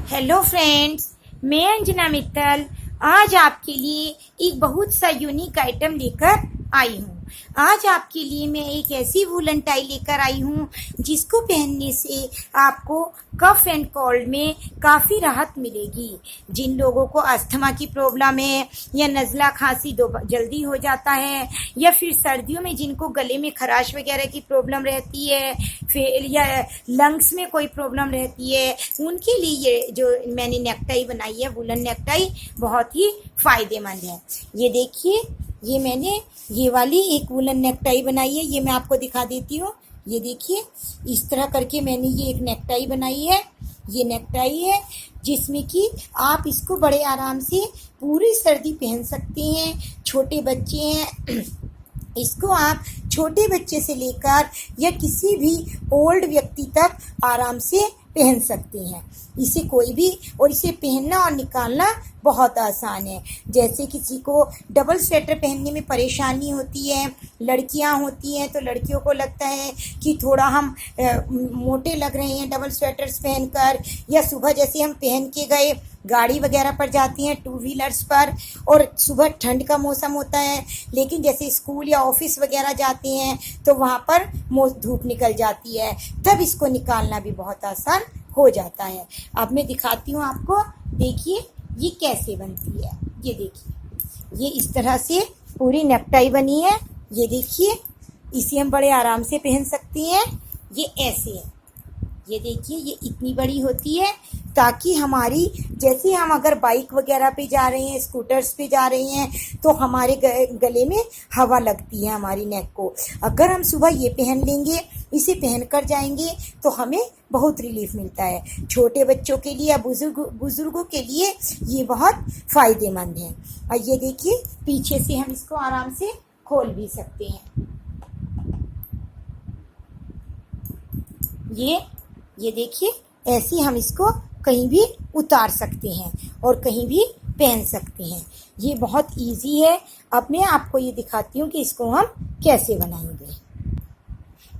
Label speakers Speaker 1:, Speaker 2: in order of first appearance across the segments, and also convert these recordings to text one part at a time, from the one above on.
Speaker 1: Hello friends, मैं अंजना मित्तल आज आपके लिए एक बहुत सा यूनिक आइटम लेकर आई हूँ। आज आपके लिए मैं एक ऐसी वूलन टाई लेकर आई हूँ जिसको पहनने से आपको कफ एंड कोल्ड में काफ़ी राहत मिलेगी। जिन लोगों को अस्थमा की प्रॉब्लम है या नज़ला खांसी जल्दी हो जाता है, या फिर सर्दियों में जिनको गले में खराश वगैरह की प्रॉब्लम रहती है, फिर या लंग्स में कोई प्रॉब्लम रहती है, उनके लिए ये जो मैंने नेकटाई बनाई है वूलन नेकटाई बहुत ही फ़ायदेमंद है। ये देखिए, ये मैंने ये वाली एक वूलन नेकटाई बनाई है। ये मैं आपको दिखा देती हूँ। ये देखिए, इस तरह करके मैंने ये एक नेकटाई बनाई है। ये नेकटाई है जिसमें कि आप इसको बड़े आराम से पूरी सर्दी पहन सकते हैं। छोटे बच्चे हैं, इसको आप छोटे बच्चे से लेकर या किसी भी ओल्ड व्यक्ति तक आराम से पहन सकते हैं। इसे कोई भी, और इसे पहनना और निकालना बहुत आसान है। जैसे किसी को डबल स्वेटर पहनने में परेशानी होती है, लड़कियां होती हैं तो लड़कियों को लगता है कि थोड़ा हम मोटे लग रहे हैं डबल स्वेटर्स पहनकर, या सुबह जैसे हम पहन के गए गाड़ी वगैरह पर जाती हैं टू व्हीलर्स पर, और सुबह ठंड का मौसम होता है, लेकिन जैसे स्कूल या ऑफिस वगैरह जाते हैं तो वहाँ पर धूप निकल जाती है, तब इसको निकालना भी बहुत आसान हो जाता है। अब मैं दिखाती हूँ आपको। देखिए ये कैसे बनती है। ये देखिए, ये इस तरह से पूरी नेकटाई बनी है। ये देखिए, इसे हम बड़े आराम से पहन सकते हैं। ये ऐसे है। ये देखिए, ये इतनी बड़ी होती है ताकि हमारी, जैसे हम अगर बाइक वगैरह पे जा रहे हैं, स्कूटर्स पे जा रहे हैं, तो हमारे गले में हवा लगती है हमारी नेक को। अगर हम सुबह ये पहन लेंगे, इसे पहन कर जाएंगे तो हमें बहुत रिलीफ मिलता है। छोटे बच्चों के लिए या बुजुर्गों के लिए ये बहुत फ़ायदेमंद है। और ये देखिए, पीछे से हम इसको आराम से खोल भी सकते हैं। ये देखिए, ऐसे हम इसको कहीं भी उतार सकते हैं और कहीं भी पहन सकते हैं। ये बहुत इजी है। अब मैं आपको ये दिखाती हूँ कि इसको हम कैसे बनाएंगे।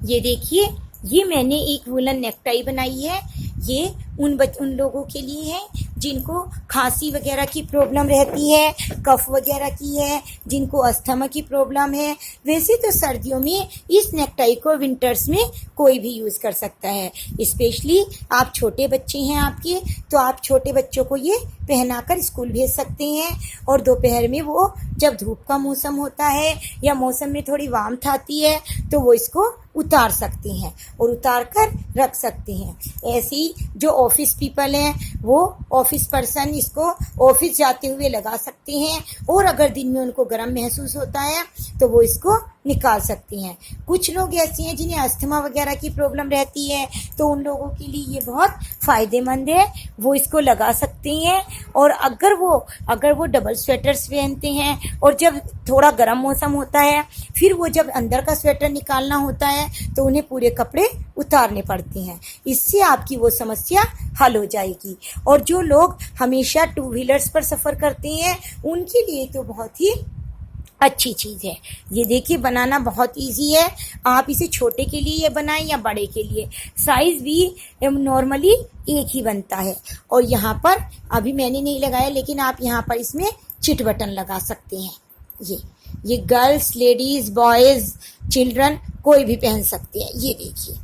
Speaker 1: ये देखिए, ये मैंने एक वूलन नेकटाई बनाई है। ये उन लोगों के लिए है जिनको खांसी वगैरह की प्रॉब्लम रहती है, कफ वगैरह की है, जिनको अस्थमा की प्रॉब्लम है। वैसे तो सर्दियों में इस नेकटाई को विंटर्स में कोई भी यूज़ कर सकता है। स्पेशली आप छोटे बच्चे हैं आपके, तो आप छोटे बच्चों को ये पहनाकर स्कूल भेज सकते हैं। और दोपहर में वो जब धूप का मौसम होता है या मौसम में थोड़ी वार्मथ आती है तो वो इसको उतार सकते हैं और उतार कर रख सकते हैं। ऐसे ही जो ऑफिस पीपल हैं, वो ऑफिस पर्सन इसको ऑफिस जाते हुए लगा सकते हैं, और अगर दिन में उनको गर्म महसूस होता है तो वो इसको निकाल सकते हैं। कुछ लोग ऐसे हैं जिन्हें अस्थमा वगैरह की प्रॉब्लम रहती है, तो उन लोगों के लिए ये बहुत फ़ायदेमंद है, वो इसको लगा सकते हैं। और अगर वो डबल स्वेटर्स पहनते हैं और जब थोड़ा गर्म मौसम होता है, फिर वो जब अंदर का स्वेटर निकालना होता है तो उन्हें पूरे कपड़े उतारने पड़ते हैं। इससे आपकी वो समस्या हल हो जाएगी। और जो लोग हमेशा टू व्हीलर्स पर सफ़र करते हैं, उनके लिए तो बहुत ही अच्छी चीज़ है। ये देखिए, बनाना बहुत इजी है। आप इसे छोटे के लिए ये बनाएं या बड़े के लिए, साइज़ भी नॉर्मली एक ही बनता है। और यहाँ पर अभी मैंने नहीं लगाया, लेकिन आप यहाँ पर इसमें चिट बटन लगा सकते हैं। ये गर्ल्स, लेडीज़, बॉयज़, चिल्ड्रन कोई भी पहन सकते हैं। ये देखिए,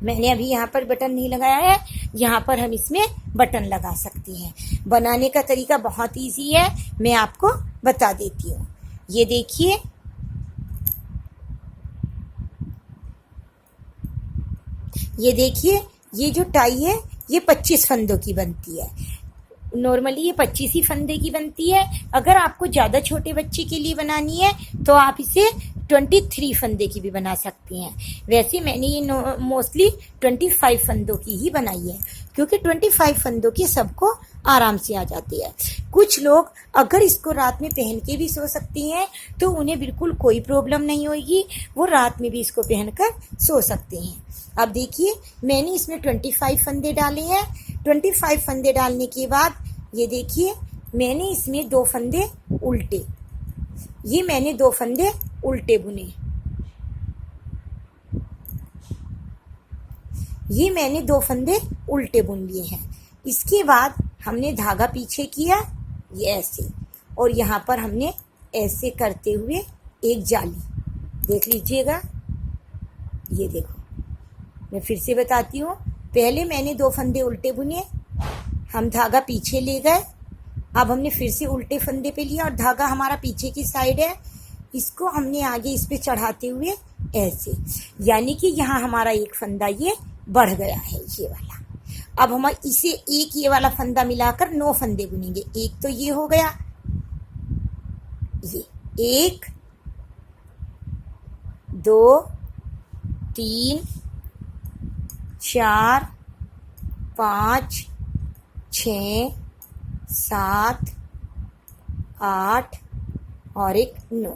Speaker 1: मैंने अभी यहाँ पर बटन नहीं लगाया है, यहाँ पर हम इसमें बटन लगा सकते हैं। बनाने का तरीका बहुत इजी है, मैं आपको बता देती हूँ। ये देखिए, ये जो टाई है ये 25 फंदों की बनती है। नॉर्मली ये 25 ही फंदे की बनती है। अगर आपको ज़्यादा छोटे बच्चे के लिए बनानी है तो आप इसे 23 फंदे की भी बना सकती हैं। वैसे मैंने ये मोस्टली 25 फंदों की ही बनाई है, क्योंकि 25 फंदों की सबको आराम से आ जाती है। कुछ लोग अगर इसको रात में पहन के भी सो सकती हैं तो उन्हें बिल्कुल कोई प्रॉब्लम नहीं होगी, वो रात में भी इसको पहनकर सो सकते हैं। अब देखिए, मैंने इसमें 25 फंदे डाले हैं। 25 फंदे डालने के बाद ये देखिए, मैंने इसमें 2 फंदे उल्टे, ये मैंने 2 फंदे उल्टे बुने। ये मैंने 2 फंदे उल्टे बुन लिए हैं। इसके बाद हमने धागा पीछे किया, ये ऐसे, और यहाँ पर हमने ऐसे करते हुए एक जाली, देख लीजिएगा, ये देखो, मैं फिर से बताती हूँ। पहले मैंने 2 फंदे उल्टे बुने, हम धागा पीछे ले गए, अब हमने फिर से उल्टे फंदे पे लिया और धागा हमारा पीछे की साइड है, इसको हमने आगे इस पे चढ़ाते हुए ऐसे, यानी कि यहाँ हमारा एक फंदा ये बढ़ गया है, ये वाला। अब हम इसे एक ये वाला फंदा मिलाकर 9 फंदे बुनेंगे। एक तो ये हो गया, ये 1 2 3 4 5 6 7 8 और एक 9,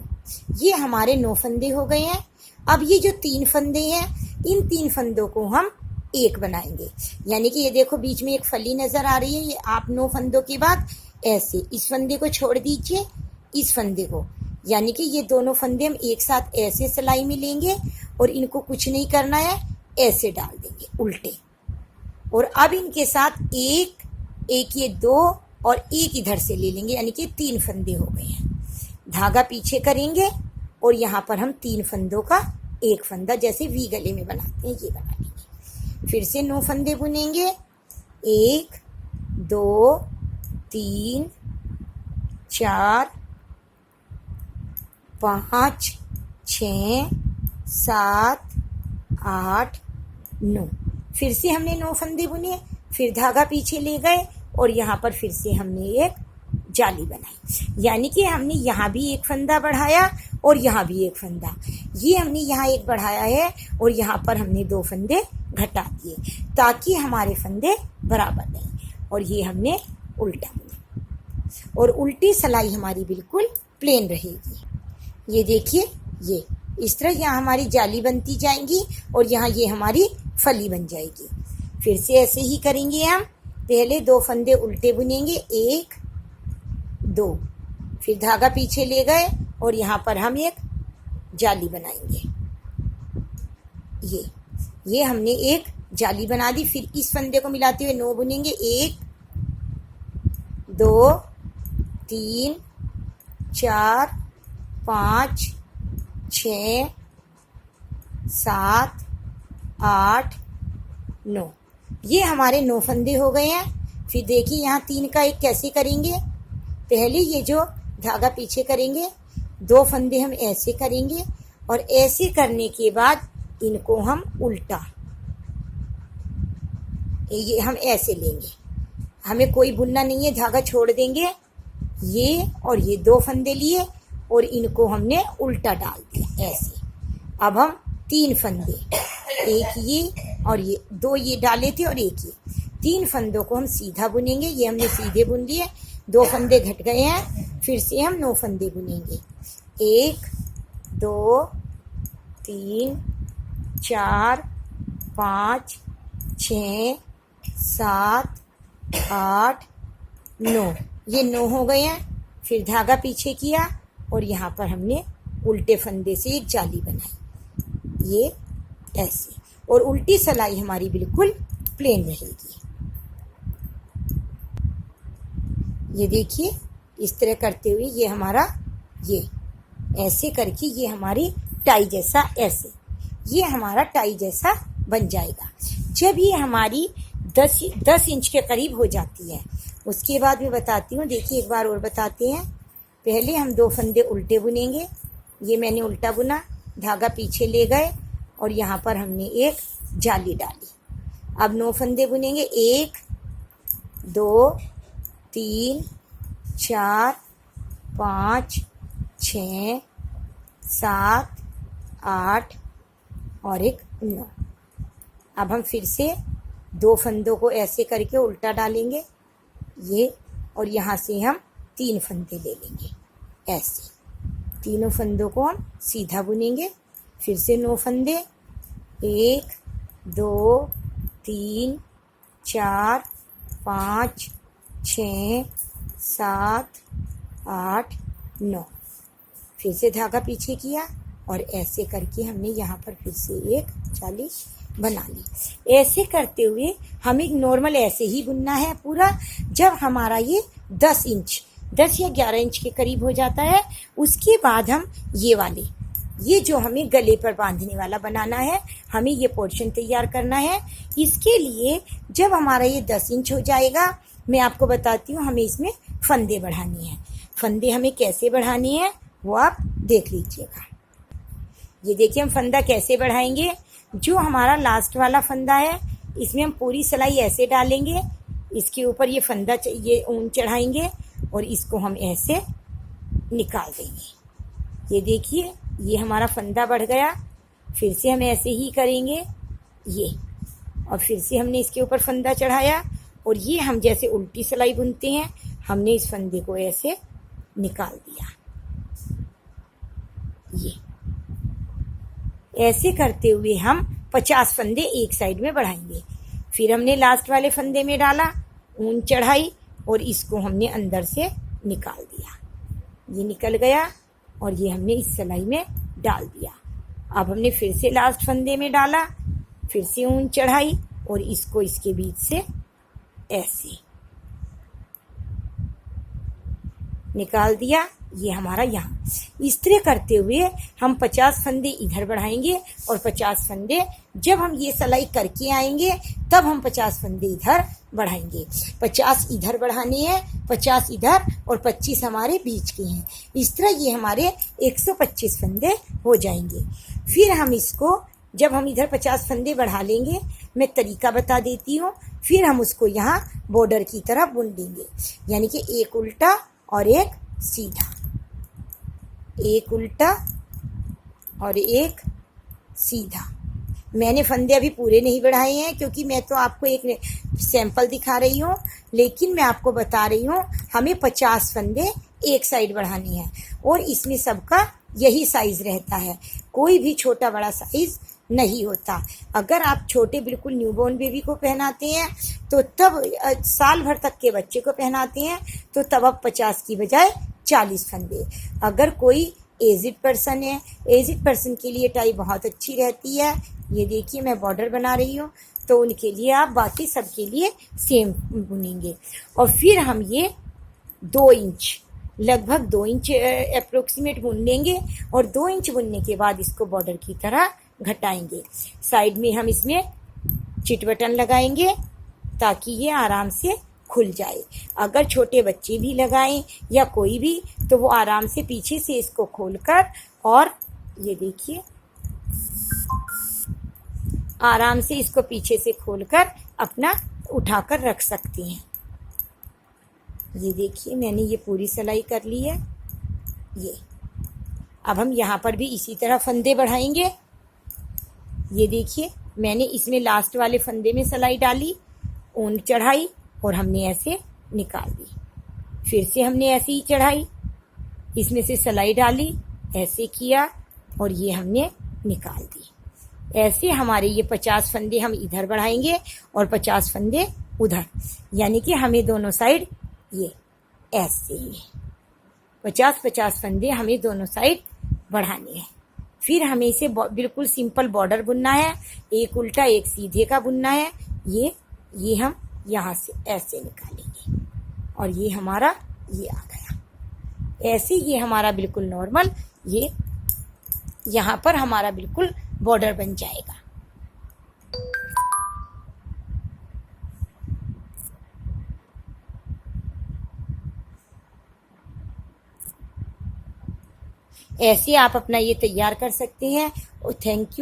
Speaker 1: ये हमारे 9 फंदे हो गए हैं। अब ये जो 3 फंदे हैं, इन 3 फंदों को हम एक बनाएंगे, यानी कि ये देखो बीच में एक फली नजर आ रही है, ये आप 9 फंदों के बाद ऐसे इस फंदे को छोड़ दीजिए, इस फंदे को, यानी कि ये दोनों फंदे हम एक साथ ऐसे सिलाई में लेंगे और इनको कुछ नहीं करना है, ऐसे डाल देंगे उल्टे। और अब इनके साथ एक ये 2 और एक इधर से ले लेंगे, यानी कि 3 फंदे हो गए हैं। धागा पीछे करेंगे और यहाँ पर हम 3 फंदों का एक फंदा, जैसे वी गले में बनाते हैं, ये बना लेंगे। फिर से 9 फंदे बुनेंगे, 1 2 3 4 5 6 7 8 9, फिर से हमने 9 फंदे बुने, फिर धागा पीछे ले गए और यहाँ पर फिर से हमने एक जाली बनाई, यानी कि हमने यहाँ भी एक फंदा बढ़ाया और यहाँ भी एक फंदा, ये हमने यहाँ एक बढ़ाया है और यहाँ पर हमने 2 फंदे घटा दिए ताकि हमारे फंदे बराबर नहीं, और ये हमने उल्टा बुना, और उल्टी सिलाई हमारी बिल्कुल प्लेन रहेगी। ये देखिए, ये इस तरह यहाँ हमारी जाली बनती जाएंगी और यहाँ ये हमारी फली बन जाएगी। फिर से ऐसे ही करेंगे हम, पहले 2 फंदे उल्टे बुनेंगे, 1 2, फिर धागा पीछे ले गए और यहाँ पर हम एक जाली बनाएंगे, ये हमने एक जाली बना दी। फिर इस फंदे को मिलाते हुए 9 बुनेंगे, 1 2 3 4 5 6 7 8 9, ये हमारे 9 फंदे हो गए हैं। फिर देखिए यहाँ 3 का एक कैसे करेंगे, पहले ये जो धागा पीछे करेंगे, 2 फंदे हम ऐसे करेंगे और ऐसे करने के बाद इनको हम उल्टा, ये हम ऐसे लेंगे, हमें कोई बुनना नहीं है, धागा छोड़ देंगे, ये और ये 2 फंदे लिए और इनको हमने उल्टा डाल दिया ऐसे। अब हम 3 फंदे, एक ये और ये 2 ये डाले थे और एक ये, 3 फंदों को हम सीधा बुनेंगे, ये हमने सीधे बुन लिए, 2 फंदे घट गए हैं, फिर से हम 9 फंदे बुनेंगे, 1 2 3 4 5 6 7 8 9, ये 9 हो गए हैं। फिर धागा पीछे किया और यहाँ पर हमने उल्टे फंदे से एक जाली बनाई, ये ऐसे, और उल्टी सिलाई हमारी बिल्कुल प्लेन रहेगी। ये देखिए, इस तरह करते हुए ये हमारा, ये ऐसे करके ये हमारी टाई जैसा, ऐसे ये हमारा टाई जैसा बन जाएगा। जब ये हमारी 10 इंच के करीब हो जाती है, उसके बाद मैं बताती हूँ। देखिए एक बार और बताते हैं, पहले हम 2 फंदे उल्टे बुनेंगे, ये मैंने उल्टा बुना, धागा पीछे ले गए और यहाँ पर हमने एक जाली डाली। अब 9 फंदे बुनेंगे, 1 2 3 4 5 6 7 8 और एक 9। अब हम फिर से 2 फंदों को ऐसे करके उल्टा डालेंगे, ये, और यहाँ से हम 3 फंदे ले लेंगे ऐसे, तीनों फंदों को हम सीधा बुनेंगे। फिर से 9 फंदे, 1 2 3 4 5 6 7 8 9, फिर से धागा पीछे किया और ऐसे करके हमने यहाँ पर फिर से एक जाली बना ली। ऐसे करते हुए हमें नॉर्मल ऐसे ही बुनना है पूरा। जब हमारा ये 10 इंच 10 या 11 इंच के करीब हो जाता है, उसके बाद हम ये जो हमें गले पर बांधने वाला बनाना है, हमें ये पोर्शन तैयार करना है। इसके लिए जब हमारा ये 10 इंच हो जाएगा, मैं आपको बताती हूँ हमें इसमें फंदे बढ़ाने हैं। फंदे हमें कैसे बढ़ाने हैं वो आप देख लीजिएगा। ये देखिए हम फंदा कैसे बढ़ाएंगे। जो हमारा लास्ट वाला फंदा है, इसमें हम पूरी सिलाई ऐसे डालेंगे, इसके ऊपर ये फंदा ये ऊन चढ़ाएंगे और इसको हम ऐसे निकाल देंगे। ये देखिए ये हमारा फंदा बढ़ गया। फिर से हम ऐसे ही करेंगे ये, और फिर से हमने इसके ऊपर फंदा चढ़ाया, और ये हम जैसे उल्टी सिलाई बुनते हैं, हमने इस फंदे को ऐसे निकाल दिया। ये ऐसे करते हुए हम 50 फंदे एक साइड में बढ़ाएंगे। फिर हमने लास्ट वाले फंदे में डाला, ऊन चढ़ाई और इसको हमने अंदर से निकाल दिया। ये निकल गया और ये हमने इस सिलाई में डाल दिया। अब हमने फिर से लास्ट फंदे में डाला, फिर से ऊन चढ़ाई और इसको इसके बीच से ऐसे निकाल दिया। ये हमारा यहाँ इस तरह करते हुए हम 50 फंदे इधर बढ़ाएंगे और 50 फंदे जब हम ये सिलाई करके आएंगे तब हम 50 फंदे इधर बढ़ाएंगे। 50 इधर बढ़ाने हैं, 50 इधर और 25 हमारे बीच के हैं। इस तरह ये हमारे 125 फंदे हो जाएंगे। फिर हम इसको जब हम इधर 50 फंदे बढ़ा लेंगे, मैं तरीका बता देती हूँ, फिर हम उसको यहाँ बॉर्डर की तरह बुन देंगे। यानी कि एक उल्टा और एक सीधा, एक उल्टा और एक सीधा। मैंने फंदे अभी पूरे नहीं बढ़ाए हैं क्योंकि मैं तो आपको एक सैंपल दिखा रही हूँ, लेकिन मैं आपको बता रही हूँ हमें 50 फंदे एक साइड बढ़ाने हैं और इसमें सबका यही साइज रहता है। कोई भी छोटा बड़ा साइज नहीं होता। अगर आप छोटे बिल्कुल न्यूबॉर्न बेबी को पहनाते हैं तो तब साल भर तक के बच्चे को पहनाते हैं तो तब आप 50 की बजाय 40 फंदे। अगर कोई एजिड पर्सन है, एजिड पर्सन के लिए टाई बहुत अच्छी रहती है। ये देखिए मैं बॉर्डर बना रही हूँ, तो उनके लिए आप बाकी सबके लिए सेम बुनेंगे। और फिर हम ये 2 इंच लगभग 2 इंच अप्रोक्सीमेट बुन लेंगे और 2 इंच बुनने के बाद इसको बॉर्डर की तरह घटाएंगे। साइड में हम इसमें चिट बटन लगाएंगे ताकि ये आराम से खुल जाए। अगर छोटे बच्चे भी लगाएं या कोई भी, तो वो आराम से पीछे से इसको खोलकर और ये देखिए आराम से इसको पीछे से खोलकर अपना उठाकर रख सकते हैं। ये देखिए मैंने ये पूरी सिलाई कर ली है। ये अब हम यहाँ पर भी इसी तरह फंदे बढ़ाएंगे। ये देखिए मैंने इसमें लास्ट वाले फंदे में सिलाई डाली, ऊन चढ़ाई और हमने ऐसे निकाल दी। फिर से हमने ऐसे ही चढ़ाई, इसमें से सिलाई डाली, ऐसे किया और ये हमने निकाल दी। ऐसे हमारे ये 50 फंदे हम इधर बढ़ाएंगे और 50 फंदे उधर, यानी कि हमें दोनों साइड ये ऐसे ही 50-50 फंदे हमें दोनों साइड बढ़ाने हैं। फिर हमें इसे बिल्कुल सिंपल बॉर्डर बुनना है, एक उल्टा एक सीधे का बुनना है। ये हम यहाँ से ऐसे निकालेंगे और ये हमारा ये आ गया। ऐसे ये हमारा बिल्कुल नॉर्मल ये यहाँ पर हमारा बिल्कुल बॉर्डर बन जाएगा। ऐसे आप अपना ये तैयार कर सकते हैं। और थैंक यू।